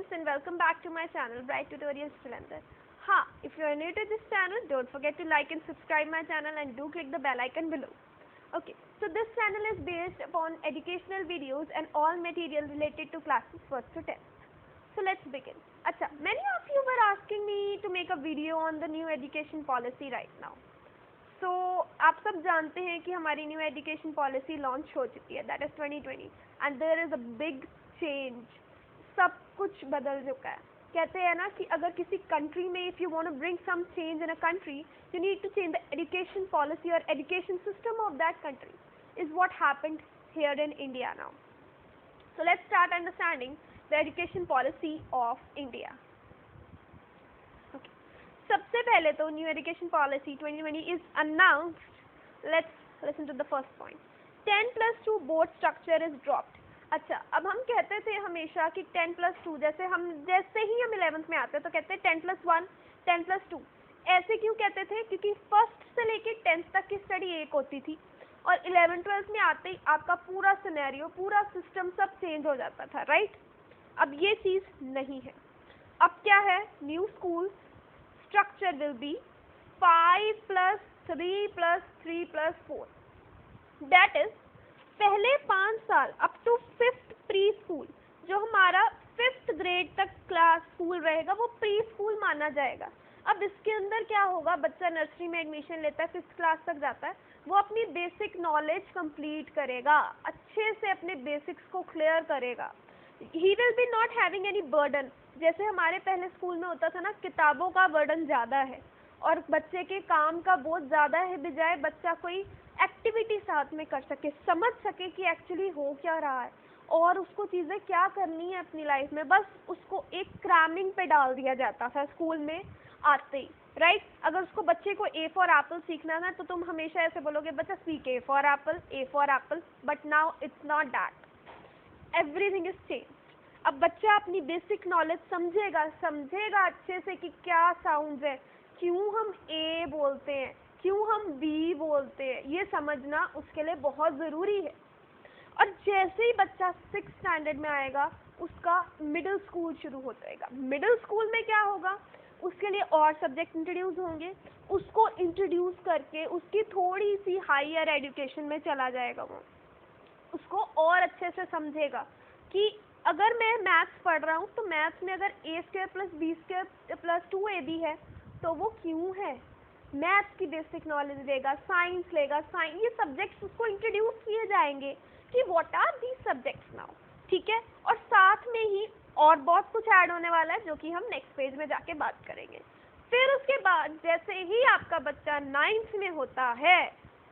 students, and welcome back to my channel Bright Tutorials Jalandhar. हाँ, if you are new to this channel, don't forget to like and subscribe my channel and do click the bell icon below. Okay, so this channel is based upon educational videos and all material related to classes 1st to 10th. So let's begin. अच्छा, many of you were asking me to make a video on the new education policy right now. So आप सब जानते हैं कि हमारी new education policy launch हो चुकी है, that is 2020, and there is a big change. सब कुछ बदल चुका है. कहते हैं ना कि अगर किसी कंट्री में if you want to bring some change in a country, you need to change the education policy और education system of that country. Is what happened here in India now. So let's start understanding the education policy of India. सबसे पहले तो new education policy 2020 is announced. Let's listen to the first point. 10+2 board structure is dropped. अच्छा, अब हम कहते थे हमेशा कि 10+2, जैसे ही हम 11th में आते हैं तो कहते हैं 10+1 10+2. ऐसे क्यों कहते थे? क्योंकि फर्स्ट से लेके 10th तक की स्टडी एक होती थी और 11th-12th में आते ही आपका पूरा सिनेरियो, पूरा सिस्टम सब चेंज हो जाता था, राइट? अब ये चीज नहीं है. अब क्या है? New school structure will be 5+3+3+4. That is, पहले 5 साल up to 5th pre school, जो हमारा 5th ग्रेड तक क्लास स्कूल रहेगा वो प्री स्कूल माना जाएगा. अब इसके अंदर क्या होगा? बच्चा नर्सरी में एडमिशन लेता है, 5th क्लास तक जाता है, वो अपनी बेसिक नॉलेज कंप्लीट करेगा, अच्छे से अपने बेसिक्स को क्लियर करेगा. He will be not having any burden. जैसे हमारे पहले स्कूल में होता था ना, किताबों का बर्डन ज़्यादा है और बच्चे के काम का बहुत ज़्यादा है, बजाय बच्चा कोई एक्टिविटी साथ में कर सके, समझ सके कि एक्चुअली हो क्या रहा है और उसको चीज़ें क्या करनी है अपनी लाइफ में. बस उसको एक क्रैमिंग पे डाल दिया जाता था स्कूल में आते ही, राइट? अगर उसको बच्चे को A फॉर एप्पल सीखना था तो तुम हमेशा ऐसे बोलोगे, बच्चा सीख A for Apple, but now it's not that. Everything is change. अब बच्चा अपनी बेसिक नॉलेज समझेगा अच्छे से कि क्या साउंड्स है, क्यों हम ए बोलते हैं, क्यों हम बी बोलते हैं, ये समझना उसके लिए बहुत ज़रूरी है. और जैसे ही बच्चा 6th स्टैंडर्ड में आएगा उसका मिडिल स्कूल शुरू हो जाएगा. मिडिल स्कूल में क्या होगा? उसके लिए और सब्जेक्ट इंट्रोड्यूस होंगे, उसको इंट्रोड्यूस करके उसकी थोड़ी सी हायर एजुकेशन में चला जाएगा. वो उसको और अच्छे से समझेगा कि अगर मैं मैथ्स पढ़ रहा हूँ तो मैथ्स में अगर A² + B² + 2AB है तो वो क्यों है. मैथ्स की बेसिक नॉलेज लेगा, साइंस लेगा, ये सब्जेक्ट्स उसको इंट्रोड्यूस किए जाएंगे कि what are these subjects now. ठीक है? और साथ में ही और बहुत कुछ ऐड होने वाला है जो कि हम नेक्स्ट पेज में जाके बात करेंगे. फिर उसके बाद जैसे ही आपका बच्चा 9th में होता है,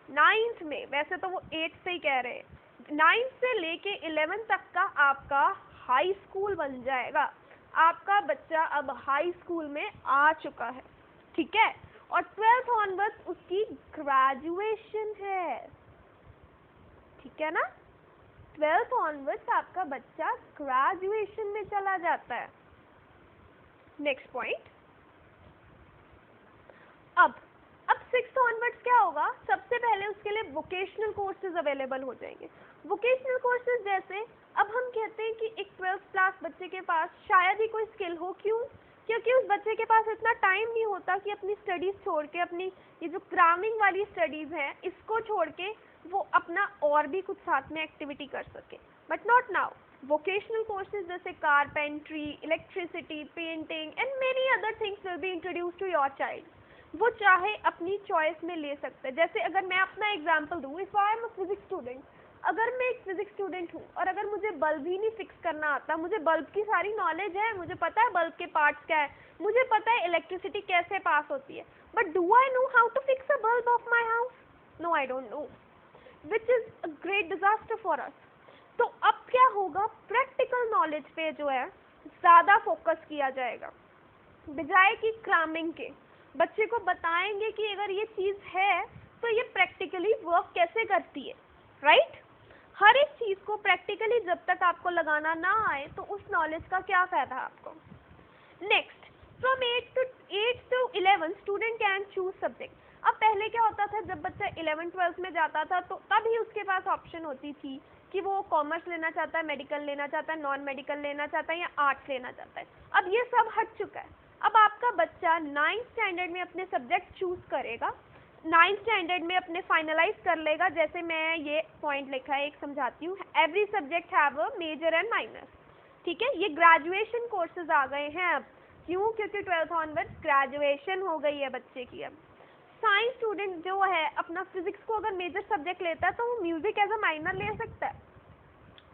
9th में, वैसे तो वो 8th से ही कह रहे हैं, 9th से लेके 11th तक का आपका हाई स्कूल बन जाएगा. आपका बच्चा अब हाई स्कूल में आ चुका है, ठीक है? और 12th ऑनवर्ड्स उसकी ग्रेजुएशन है, ठीक है ना? 12th ऑनवर्ड्स आपका बच्चा ग्रेजुएशन में चला जाता है. Next point. अब 6th ऑनवर्ड्स क्या होगा? सबसे पहले उसके लिए वोकेशनल कोर्सेज अवेलेबल हो जाएंगे. वोकेशनल कोर्सेज जैसे, अब हम कहते हैं कि एक 12th क्लास बच्चे के पास शायद ही कोई स्किल हो. क्यों? क्योंकि उस बच्चे के पास इतना टाइम नहीं होता कि अपनी स्टडीज छोड़ के, अपनी ये जो क्रामिंग वाली स्टडीज हैं इसको छोड़ के वो अपना और भी कुछ साथ में एक्टिविटी कर सके. But not now. Vocational courses जैसे carpentry, electricity, painting and many other things will be introduce to your child. वो चाहे अपनी चॉइस में ले सकते हैं. जैसे अगर मैं अपना एग्जाम्पल दूँ, if I am a physics student, अगर मैं एक फिजिक्स स्टूडेंट हूँ और अगर मुझे बल्ब ही नहीं फिक्स करना आता, मुझे बल्ब की सारी नॉलेज है, मुझे पता है बल्ब के पार्ट्स क्या है, मुझे पता है इलेक्ट्रिसिटी कैसे पास होती है, but do I know how to fix a bulb of my house? No, I don't know, which is a great disaster for us. तो अब क्या होगा? प्रैक्टिकल नॉलेज पे जो है ज़्यादा फोकस किया जाएगा, बजाय कि क्रामिंग के. बच्चे को बताएंगे कि अगर ये चीज़ है तो ये प्रैक्टिकली वर्क कैसे करती है, राइट? हर एक चीज़ को प्रैक्टिकली जब तक आपको लगाना ना आए तो उस नॉलेज का क्या फ़ायदा आपको. Next, from 8 to 11 student can choose subject. अब पहले क्या होता था, जब बच्चा 11th-12th में जाता था तो तभी उसके पास ऑप्शन होती थी कि वो कॉमर्स लेना चाहता है, मेडिकल लेना चाहता है, नॉन मेडिकल लेना चाहता है या आर्ट्स लेना चाहता है। अब ये सब हट चुका है। अब आपका बच्चा 9th स्टैंडर्ड में अपने सब्जेक्ट चूज करेगा, 9th स्टैंडर्ड में अपने फाइनलाइज कर लेगा। जैसे मैं ये पॉइंट लिखा है, एक समझाती हूँ, every subject have a major and minor, ठीक है। ये ग्रेजुएशन कोर्सेज आ गए हैं अब, क्यों? क्योंकि 12th ऑनवर्ड्स ग्रेजुएशन हो गई है बच्चे की। अब साइंस स्टूडेंट जो है अपना फिजिक्स को अगर मेजर सब्जेक्ट लेता है तो वो म्यूजिक एज अ माइनर ले सकता है,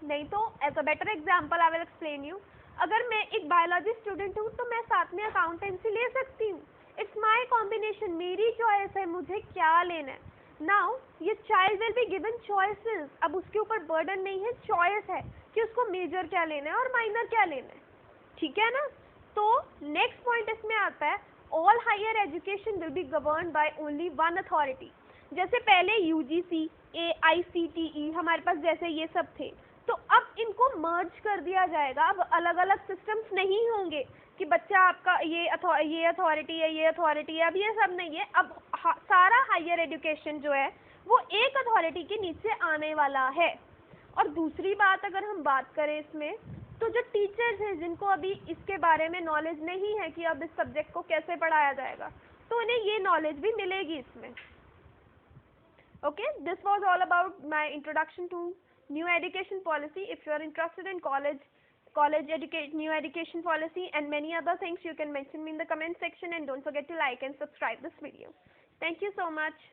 नहीं तो as a better example I will explain you, अगर मैं एक बायोलॉजी स्टूडेंट हूँ तो मैं साथ में अकाउंटेंसी ले सकती हूँ। इट्स माय कॉम्बिनेशन, मेरी चॉइस है मुझे क्या लेना है। नाउ ये child will be given choices, अब उसके ऊपर बर्डन नहीं है, चॉइस है कि उसको मेजर क्या लेना है और माइनर क्या लेना है, ठीक है ना। तो नेक्स्ट पॉइंट इसमें आता है, all higher education will be governed by only one authority. जैसे पहले यूजीसी, AICTE हमारे पास जैसे ये सब थे, तो अब इनको मर्ज कर दिया जाएगा। अब अलग अलग सिस्टम्स नहीं होंगे कि बच्चा आपका ये अथॉरिटी है, ये अथॉरिटी है, अब ये सब नहीं है। अब सारा हायर एजुकेशन जो है वो एक अथॉरिटी के नीचे आने वाला है। और दूसरी बात अगर हम बात करें इसमें, तो जो टीचर्स हैं जिनको अभी इसके बारे में नॉलेज नहीं है कि अब इस सब्जेक्ट को कैसे पढ़ाया जाएगा, तो उन्हें ये नॉलेज भी मिलेगी इसमें। Okay, this was all about my introduction to new education policy. If you are interested in new education policy and many other things, you can mention me in the comment section, and don't forget to like and subscribe this video. Thank you so much.